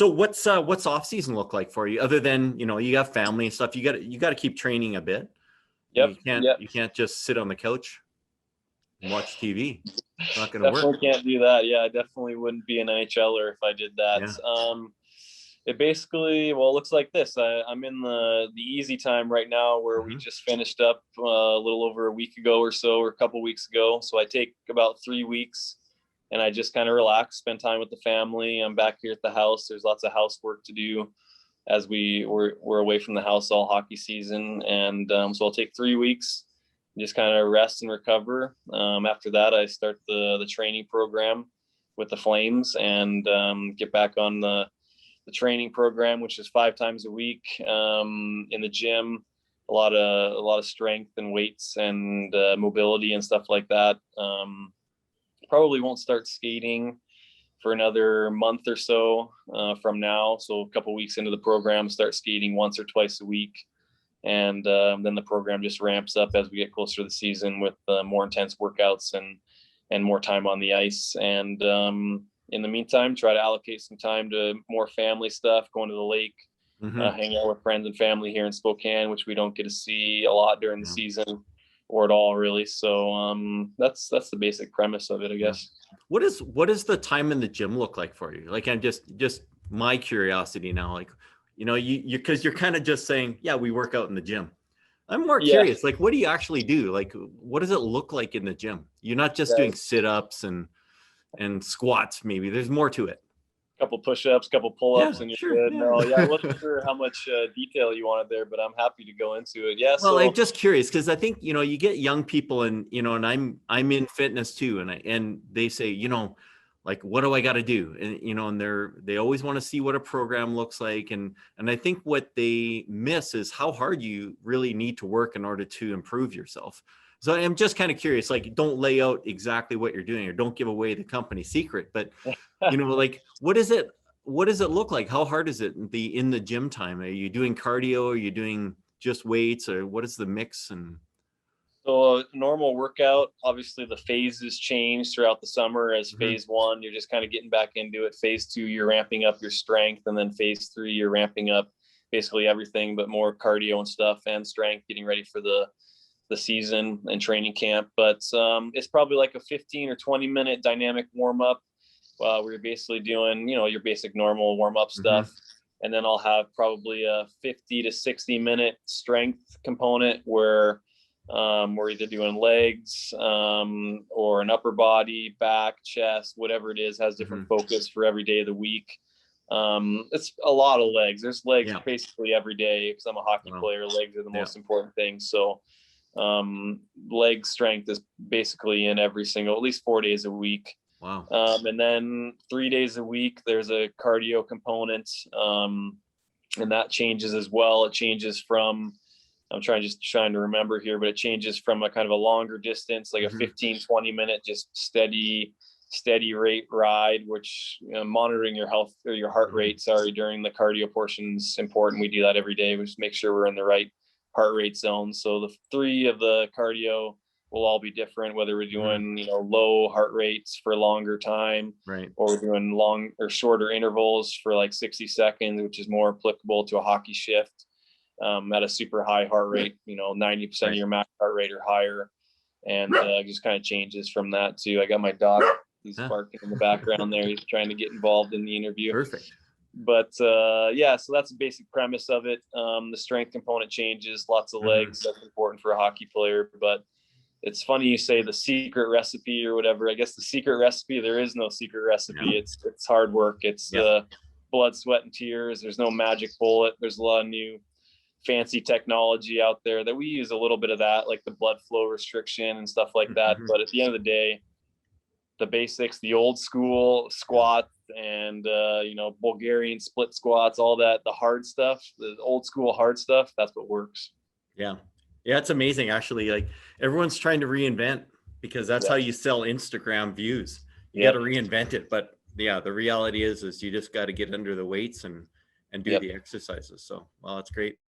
So what's off season look like for you, other than, you have family and stuff? You got to keep training a bit. Yep. You can't just sit on the couch and watch TV. It's not going to work. Definitely can't do that. Yeah, I definitely wouldn't be an NHLer if I did that. Yeah. It basically, well, it looks like this. I'm in the easy time right now, where we just finished up a little over a week ago or so, or a couple weeks ago. So I take about 3 weeks, and I just kind of relax, spend time with the family. I'm back here at the house. There's lots of housework to do as we're away from the house all hockey season, and so I'll take 3 weeks, just kind of rest and recover. After that, I start the training program with the Flames, and get back on the training program, which is 5 times a week in the gym. A lot of strength and weights and mobility and stuff like that. Probably won't start skating for another month or so from now. So a couple weeks into the program, start skating once or twice a week. And then the program just ramps up as we get closer to the season, with more intense workouts and more time on the ice. And in the meantime, try to allocate some time to more family stuff, going to the lake, hanging out with friends and family here in Spokane, which we don't get to see a lot during the season, or at all, really. So that's the basic premise of it, I guess. What does the time in the gym look like for you? Like, I'm just my curiosity now, like, because you're kind of just saying, yeah, we work out in the gym. I'm more curious, like, what do you actually do? Like, what does it look like in the gym? You're not just doing sit-ups and squats. Maybe there's more to it. Couple push-ups, couple pull-ups, and you're good. Yeah. No, I wasn't sure how much detail you wanted there, but I'm happy to go into it. Yeah. Well, I'm just curious, because I think, you get young people, and, and I'm in fitness too. And they say, like, what do I got to do? And, and they always want to see what a program looks like. And I think what they miss is how hard you really need to work in order to improve yourself. So I'm just kind of curious, like, don't lay out exactly what you're doing, or don't give away the company secret, but, like, what does it look like? How hard is it in the gym time? Are you doing cardio? Are you doing just weights, or what is the mix? And so a normal workout, obviously the phases change throughout the summer. As phase 1, you're just kind of getting back into it. Phase 2, you're ramping up your strength. And then phase 3, you're ramping up basically everything, but more cardio and stuff, and strength, getting ready for the season and training camp. But it's probably like a 15 or 20 minute dynamic warm up, where you're basically doing, your basic normal warm up stuff. And then I'll have probably a 50 to 60 minute strength component, where we're either doing legs or an upper body, back, chest, whatever it is, has different focus for every day of the week. It's a lot of legs. There's legs basically every day, because I'm a hockey player. Legs are the most important thing. So leg strength is basically in every single, at least 4 days a week. Wow. And then 3 days a week, there's a cardio component. And that changes as well. It changes from, I'm trying to remember here, but it changes from a kind of a longer distance, like a 15, 20 minute, just steady rate ride, which, monitoring your health, or your heart rate, during the cardio portion is important. We do that every day. We just make sure we're in the right heart rate zone. So the 3 of the cardio will all be different, whether we're doing, low heart rates for a longer time, or we're doing long or shorter intervals for like 60 seconds, which is more applicable to a hockey shift, at a super high heart rate, 90% of your max heart rate or higher. And just kind of changes from that too. I got my dog, he's barking in the background there. He's trying to get involved in the interview. Perfect. But so that's the basic premise of it. The strength component changes, lots of legs. That's important for a hockey player. But it's funny you say the secret recipe or whatever. I guess the secret recipe, there is no secret recipe. It's hard work. It's the blood, sweat, and tears. There's no magic bullet. There's a lot of new fancy technology out there that we use a little bit of that, like the blood flow restriction and stuff like that. But at the end of the day, the basics, the old school squat and, Bulgarian split squats, all that, the hard stuff, the old school hard stuff, that's what works. Yeah. It's amazing. Actually, like, everyone's trying to reinvent, because that's how you sell Instagram views. You got to reinvent it. But the reality is you just got to get under the weights and do the exercises. So, well, that's great.